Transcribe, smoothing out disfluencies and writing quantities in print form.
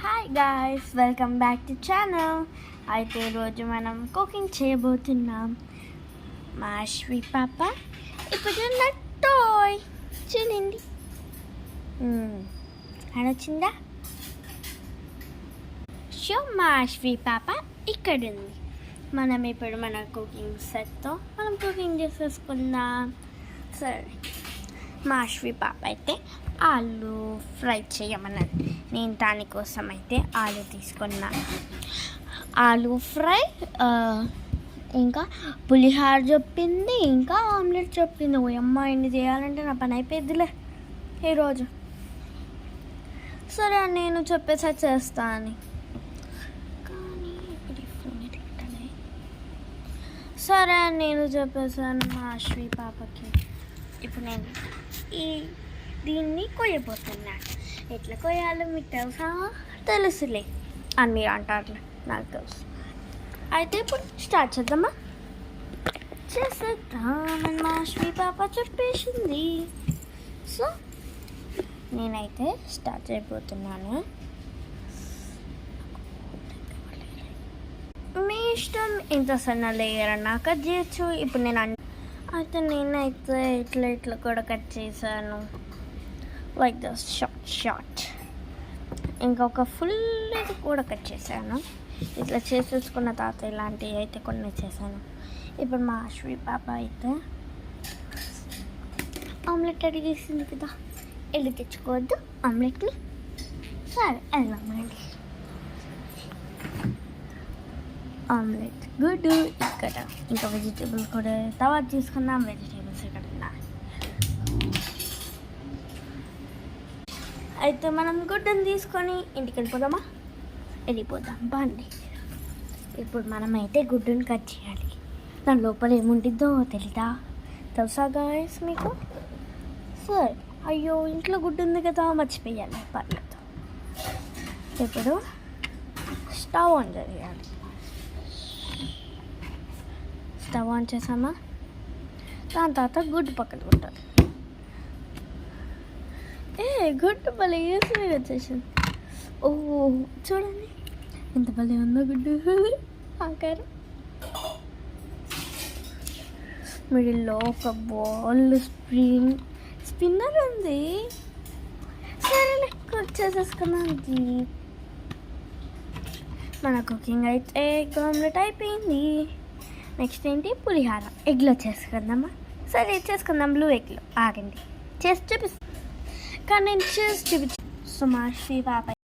Hi guys, welcome back to channel. అయితే ఈరోజు మనం కుకింగ్ చేయబోతున్నాం. మా అశ్వి పాప ఇప్పుడు నా టాయ్ చూడండి. అనొచ్చిందా? సో మా అశ్వి పాప ఇక్కడ ఉంది. మనం ఇప్పుడు మన కుకింగ్ సెట్తో మనం కుకింగ్ చేసేసుకుందాం. సరే, మా అశ్వి పాప అయితే ఆలు ఫ్రై చేయమన్నది. నేను దానికోసం అయితే ఆలు తీసుకున్నా. ఆలు ఫ్రై, ఇంకా పులిహార చెప్పింది, ఇంకా ఆమ్లెట్ చెప్పింది. ఓ అమ్మ, ఇన్ని చేయాలంటే నా పని అయిపోద్దిలే ఈరోజు. సరే, నేను చెప్పేసా చేస్తా అని. కానీ సరే, నేను చెప్పేసాను మా అశ్వి పాపకి. ఇప్పుడు నేను దీన్ని కొయ్యబోతున్నాను. ఎట్లా కొయ్యాలో మీకు తెలుసా? తెలుసులే అని మీరు అంటారు, నాకు తెలుసు. అయితే ఇప్పుడు స్టార్ట్ చేద్దామా? చేసేద్దామని మా అశ్వి పాప చెప్పేసింది. సో నేనైతే స్టార్ట్ చేయబోతున్నాను. మీ ఇష్టం, ఇంత సన్న లేయర్ అన్నా కట్ చేయొచ్చు. ఇప్పుడు అయితే నేనైతే ఇట్లా కూడా కట్ చేశాను, లైక్ దిస్, షార్ట్. ఇంకొక ఫుల్ కూడా కట్ చేశాను. ఇట్లా చేసేసుకున్న తర్వాత ఇలాంటివి అయితే కొన్ని చేశాను. ఇప్పుడు మా అశ్వి పాప అయితే ఆమ్లెట్ అడిగేసింది కదా, వెళ్ళి తెచ్చుకోవద్దు ఆమ్లెట్ని. సరే, వెళ్దామండి. Omelette good. ఇక్కడ ఇంకా వెజిటేబుల్స్ కూడా తర్వాత తీసుకుందాం. వెజిటేబుల్స్ ఇక్కడ ఉన్నాయి. అయితే మనం గుడ్డను తీసుకొని ఇంటికి వెళ్ళిపోదాం బాండి. ఇప్పుడు మనమైతే గుడ్డుని కట్ చేయాలి. దాని లోపల ఏముంటుందో తెలుసా గాయస్ మీకు? సరే, అయ్యో ఇంట్లో గుడ్డు ఉంది కదా, మర్చిపోయాలి, పర్లేదు. ఇప్పుడు స్టవ్ ఆన్ చేయాలి. స్టవ్ ఆన్ చేసామా, దాని తర్వాత గుడ్డు పక్కన ఉంటుంది. గుడ్డు భలే ఈజీగా వచ్చేసింది. ఓ చూడండి ఎంత భలే ఉందో గుడ్డు ఆకారం. మిడిల్లో ఒక బాల్ స్పిన్నర్ ఉంది. సరేలే, కుక్ చేసేసుకున్నాం. మన కుకింగ్ అయితే ఎగ్ ఆమ్లెట్ అయిపోయింది. నెక్స్ట్ ఏంటి? పులిహార ఎగ్లో చేసుకుందామా? సరే చేసుకుందాం. బ్లూ ఎగ్లో. ఆగండి, చేసి చూపిస్తాను. కానీ నేను చేసి చూపించాను. సో మా అశ్వి పాప